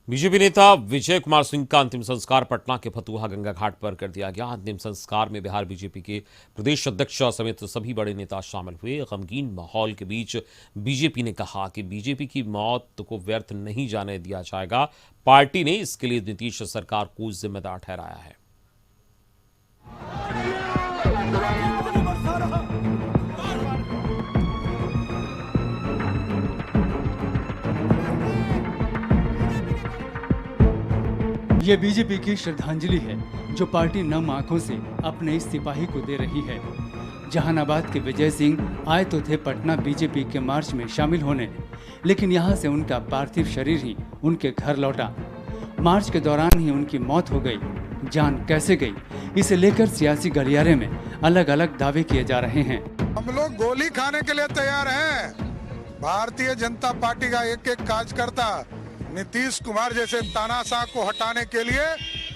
BJP नेता विजय कुमार सिंह का अंतिम संस्कार पटना के फतुहा गंगा घाट पर कर दिया गया। अंतिम संस्कार में बिहार बीजेपी के प्रदेश अध्यक्ष समेत सभी बड़े नेता शामिल हुए। गमगीन माहौल के बीच बीजेपी ने कहा कि बीजेपी की मौत को व्यर्थ नहीं जाने दिया जाएगा। पार्टी ने इसके लिए नीतीश सरकार को जिम्मेदार ठहराया है। ये बीजेपी की श्रद्धांजलि है जो पार्टी नम आंखों से अपने इस सिपाही को दे रही है। जहानाबाद के विजय सिंह आए तो थे पटना बीजेपी के मार्च में शामिल होने, लेकिन यहाँ से उनका पार्थिव शरीर ही उनके घर लौटा। मार्च के दौरान ही उनकी मौत हो गई। जान कैसे गई, इसे लेकर सियासी गलियारे में अलग अलग दावे किए जा रहे हैं। हम लोग गोली खाने के लिए तैयार हैं। भारतीय जनता पार्टी का एक एक कार्यकर्ता नीतीश कुमार जैसे तानाशाह को हटाने के लिए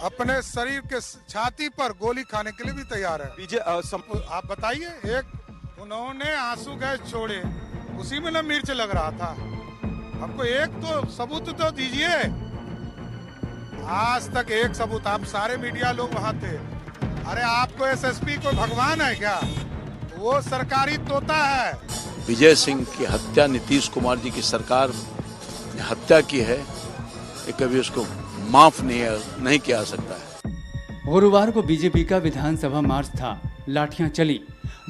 अपने शरीर के छाती पर गोली खाने के लिए भी तैयार है। आप बताइए, एक उन्होंने आंसू गैस छोड़े, उसी में ना मिर्च लग रहा था। आपको एक तो सबूत तो दीजिए। आज तक एक सबूत, आप सारे मीडिया लोग वहां थे। अरे आपको एसएसपी को भगवान है क्या? वो सरकारी तोता है। विजय सिंह की हत्या नीतीश कुमार जी की सरकार हत्या की है, ये कभी उसको माफ नहीं किया जा सकता है। गुरुवार को बीजेपी का विधानसभा मार्च था। लाठियां चली।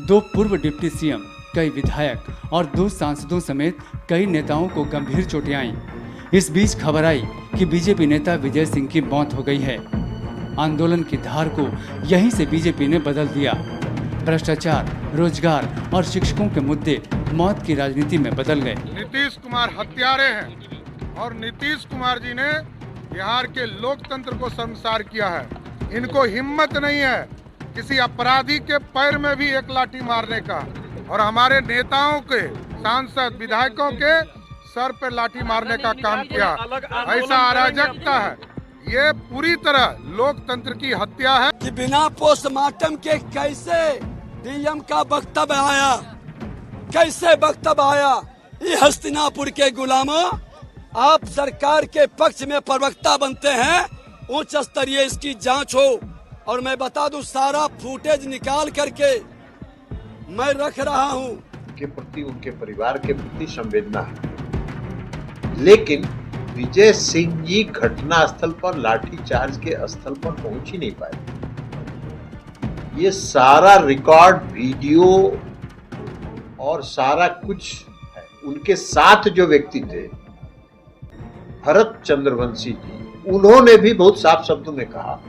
2 पूर्व डिप्टी सीएम, कई विधायक और 2 सांसदों समेत कई नेताओं को गंभीर चोटें आईं। इस बीच खबर आई कि बीजेपी नेता विजय सिंह की मौत हो गई है। आंदोलन की धार को यहीं से बीजेपी ने बदल दिया। भ्रष्टाचार, रोजगार और शिक्षकों के मुद्दे मौत की राजनीति में बदल गए। नीतीश कुमार हत्यारे हैं और नीतीश कुमार जी ने बिहार के लोकतंत्र को शर्मसार किया है। इनको हिम्मत नहीं है किसी अपराधी के पैर में भी एक लाठी मारने का, और हमारे नेताओं के, सांसद, विधायकों के सर पर लाठी मारने का काम किया। ऐसा अराजकता है। ये पूरी तरह लोकतंत्र की हत्या है। कि बिना पोस्टमार्टम के कैसे डीएम का वक्तव्य आया, कैसे वक्तव्य आया? ये हस्तिनापुर के गुलामों, आप सरकार के पक्ष में प्रवक्ता बनते हैं। उच्च स्तरीय इसकी जांच हो, और मैं बता दूं, सारा फुटेज निकाल करके मैं रख रहा हूं। के प्रति, उनके परिवार के प्रति संवेदना है, लेकिन विजय सिंह जी घटना स्थल पर लाठीचार्ज के स्थल पर पहुंच ही नहीं पाए। ये सारा रिकॉर्ड, वीडियो और सारा कुछ है। उनके साथ जो व्यक्ति थे, भरत चंद्रवंशी जी, उन्होंने भी बहुत साफ शब्दों में कहा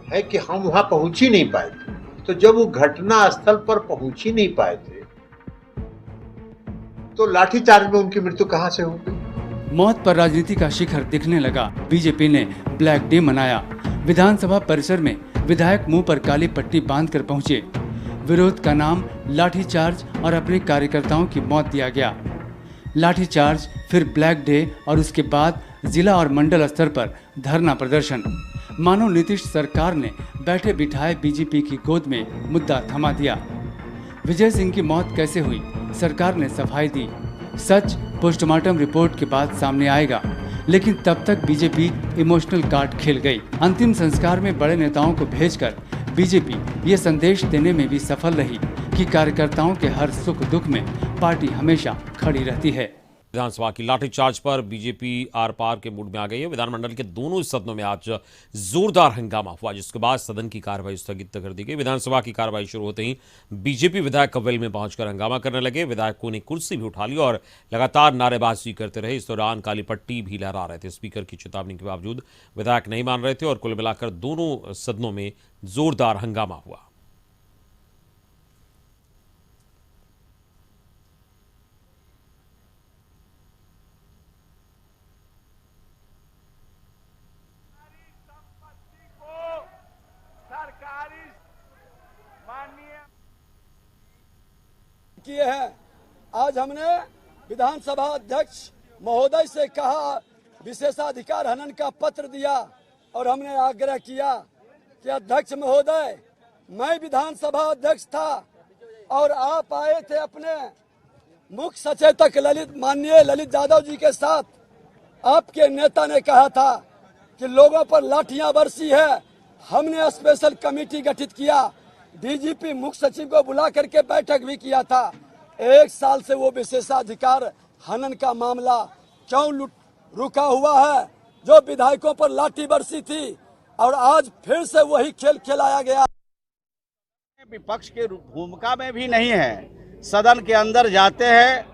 है कि हम वहां पहुंच ही नहीं पाए थे। तो जब वो घटना स्थल पर पहुंच ही नहीं पाए थे, तो लाठीचार्ज में उनकी मृत्यु कहां से हो गई? मौत पर राजनीति का शिखर दिखने लगा। बीजेपी ने ब्लैक डे मनाया। विधानसभा परिसर में विधायक मुंह पर काली पट्टी बांधकर पहुंचे। विरोध का नाम लाठीचार्ज और अपने कार्यकर्ताओं की मौत दिया गया। लाठीचार्ज, फिर ब्लैक डे और उसके बाद जिला और मंडल स्तर पर धरना प्रदर्शन। मानो नीतीश सरकार ने बैठे बिठाए बीजेपी की गोद में मुद्दा थमा दिया। विजय सिंह की मौत कैसे हुई, सरकार ने सफाई दी। सच पोस्टमार्टम रिपोर्ट के बाद सामने आएगा, लेकिन तब तक बीजेपी इमोशनल कार्ड खेल गई। अंतिम संस्कार में बड़े नेताओं को भेजकर बीजेपी ये संदेश देने में भी सफल रही कि कार्यकर्ताओं के हर सुख दुख में पार्टी हमेशा खड़ी रहती है। विधानसभा की लाठीचार्ज पर बीजेपी आर पार के मूड में आ गई है। विधानमंडल के दोनों सदनों में आज जोरदार हंगामा हुआ, जिसके बाद सदन की कार्रवाई स्थगित कर दी गई। विधानसभा की कार्रवाई शुरू होते ही बीजेपी विधायक वेल में पहुंचकर हंगामा करने लगे। विधायकों ने कुर्सी भी उठा ली और लगातार नारेबाजी करते रहे। इस दौरान काली पट्टी भी लहरा रहे थे। स्पीकर की चेतावनी के बावजूद विधायक नहीं मान रहे थे और कुल मिलाकर दोनों सदनों में जोरदार हंगामा हुआ। किए हैं। आज हमने विधानसभा अध्यक्ष महोदय से कहा, विशेषाधिकार हनन का पत्र दिया, और हमने आग्रह किया कि अध्यक्ष महोदय, मैं विधानसभा अध्यक्ष था और आप आए थे अपने मुख्य सचेतक माननीय ललित यादव जी के साथ। आपके नेता ने कहा था कि लोगों पर लाठियां बरसी है। हमने स्पेशल कमेटी गठित किया, डीजीपी मुख्य सचिव को बुला करके बैठक भी किया था। 1 साल से वो विशेषाधिकार हनन का मामला क्यों रुका हुआ है? जो विधायकों पर लाठी बरसी थी और आज फिर से वही खेल खिलाया गया। विपक्ष की भूमिका में भी नहीं है। सदन के अंदर जाते हैं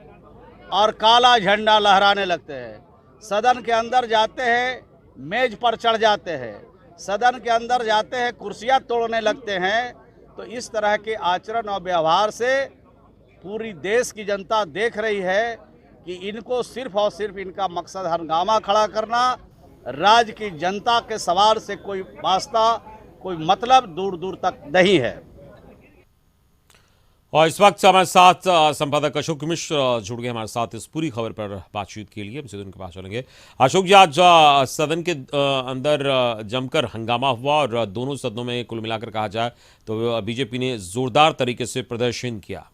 और काला झंडा लहराने लगते हैं। सदन के अंदर जाते हैं, मेज पर चढ़ जाते हैं। सदन के अंदर जाते हैं, कुर्सियां तोड़ने लगते हैं। तो इस तरह के आचरण और व्यवहार से पूरी देश की जनता देख रही है कि इनको सिर्फ और सिर्फ इनका मकसद हंगामा खड़ा करना, राज्य की जनता के सवाल से कोई वास्ता, कोई मतलब दूर दूर तक नहीं है। और इस वक्त हमारे साथ संपादक अशोक मिश्र जुड़ गए हमारे साथ इस पूरी खबर पर बातचीत के लिए। हम सीधे उनके पास चलेंगे। अशोक जी, आज सदन के अंदर जमकर हंगामा हुआ और दोनों सदनों में कुल मिलाकर कहा जाए तो बीजेपी ने जोरदार तरीके से प्रदर्शन किया।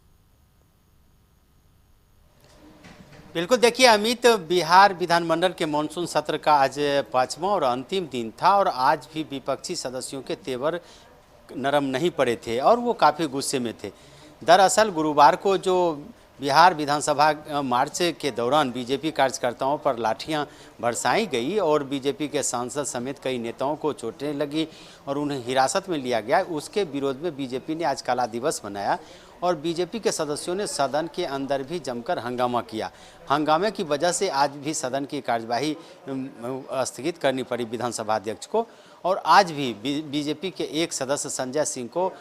बिल्कुल, देखिए अमित, बिहार विधानमंडल के मानसून सत्र का आज 5वां और अंतिम दिन था और आज भी विपक्षी सदस्यों के तेवर नरम नहीं पड़े थे और वो काफ़ी गुस्से में थे। दरअसल गुरुवार को जो बिहार विधानसभा मार्च के दौरान बीजेपी कार्यकर्ताओं पर लाठियां बरसाई गई और बीजेपी के सांसद समेत कई नेताओं को चोटें लगी और उन्हें हिरासत में लिया गया, उसके विरोध में बीजेपी ने आज काला दिवस मनाया और बीजेपी के सदस्यों ने सदन के अंदर भी जमकर हंगामा किया। हंगामे की वजह से आज भी सदन की कार्यवाही स्थगित करनी पड़ी विधानसभा अध्यक्ष को और आज भी बीजेपी के एक सदस्य संजय सिंह को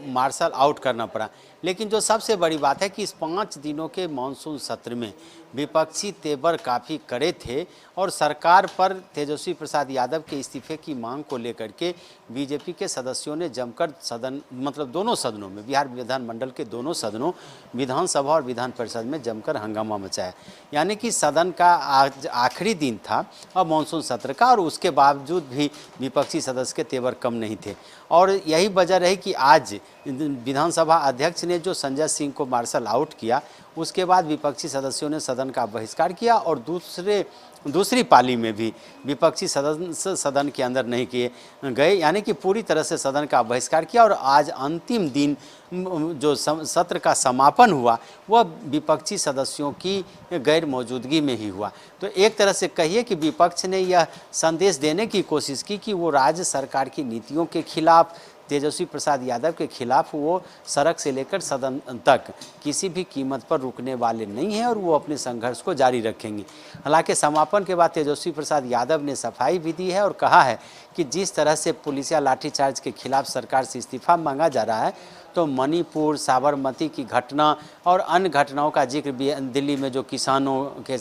मार्शल आउट करना पड़ा। लेकिन जो सबसे बड़ी बात है कि इस 5 दिनों के मानसून सत्र में विपक्षी तेवर काफ़ी कड़े थे और सरकार पर तेजस्वी प्रसाद यादव के इस्तीफे की मांग को लेकर के बीजेपी के सदस्यों ने जमकर सदन मतलब दोनों सदनों में, बिहार विधानमंडल के दोनों सदनों विधानसभा और विधान परिषद में जमकर हंगामा मचाया। यानी कि सदन का आज आखिरी दिन था और मानसून सत्र का और उसके बावजूद भी विपक्षी सदस्य के तेवर कम नहीं थे और यही वजह रही कि आज विधानसभा अध्यक्ष ने जो संजय सिंह को मार्शल आउट किया, उसके बाद विपक्षी सदस्यों ने सदन का बहिष्कार किया और दूसरी पाली में भी विपक्षी सदस्य सदन के अंदर नहीं किए गए, यानी कि पूरी तरह से सदन का बहिष्कार किया और आज अंतिम दिन जो सत्र का समापन हुआ वह विपक्षी सदस्यों की गैर मौजूदगी में ही हुआ। तो एक तरह से कहिए कि विपक्ष ने यह संदेश देने की कोशिश की कि वो राज्य सरकार की नीतियों के खिलाफ, तेजस्वी प्रसाद यादव के खिलाफ वो सड़क से लेकर सदन तक किसी भी कीमत पर रुकने वाले नहीं हैं और वो अपने संघर्ष को जारी रखेंगे। हालांकि समापन के बाद तेजस्वी प्रसाद यादव ने सफाई भी दी है और कहा है कि जिस तरह से पुलिसिया लाठीचार्ज के खिलाफ सरकार से इस्तीफा मांगा जा रहा है तो मणिपुर, साबरमती की घटना और अन्य घटनाओं का जिक्र भी, दिल्ली में जो किसानों के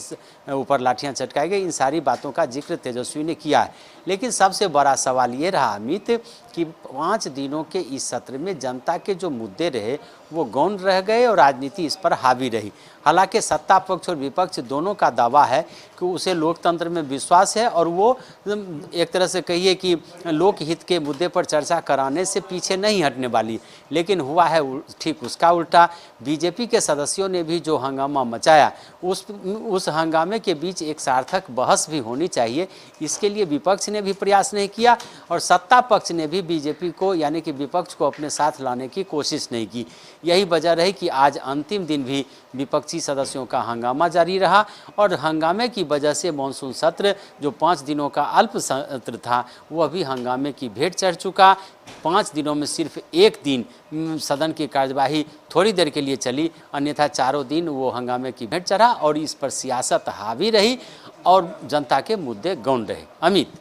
ऊपर लाठियां चटकाई गई, इन सारी बातों का जिक्र तेजस्वी ने किया है। लेकिन सबसे बड़ा सवाल ये रहा अमित कि 5 दिनों के इस सत्र में जनता के जो मुद्दे रहे वो गौण रह गए और राजनीति इस पर हावी रही। हालांकि सत्ता पक्ष और विपक्ष दोनों का दावा है कि उसे लोकतंत्र में विश्वास है और वो एक तरह से कहिए कि लोकहित के मुद्दे पर चर्चा कराने से पीछे नहीं हटने वाली। लेकिन हुआ है ठीक उसका उल्टा। बीजेपी के सदस्यों ने भी जो हंगामा मचाया उस हंगामे के बीच एक सार्थक बहस भी होनी चाहिए, इसके लिए विपक्ष ने भी प्रयास नहीं किया और सत्ता पक्ष ने भी बीजेपी को यानी कि विपक्ष को अपने साथ लाने की कोशिश नहीं की। यही वजह रही कि आज अंतिम दिन भी विपक्षी सदस्यों का हंगामा जारी रहा और हंगामे की वजह से मानसून सत्र जो 5 दिनों का अल्प सत्र था वह भी हंगामे की भेंट चढ़ चुका। 5 दिनों में सिर्फ एक दिन सदन की कार्यवाही थोड़ी देर के लिए चली, अन्यथा चारों दिन वो हंगामे की भेंट चढ़ा और इस पर सियासत हावी रही और जनता के मुद्दे गौण रहे। अमित,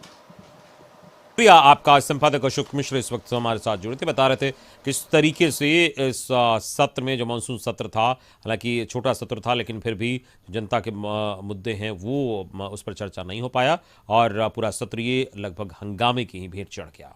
प्रिया, आपका संपादक अशोक मिश्र इस वक्त हमारे साथ जुड़े थे, बता रहे थे किस तरीके से इस सत्र में जो मानसून सत्र था, हालांकि छोटा सत्र था लेकिन फिर भी जनता के मुद्दे हैं वो उस पर चर्चा नहीं हो पाया और पूरा सत्र ये लगभग हंगामे की ही भेंट चढ़ गया।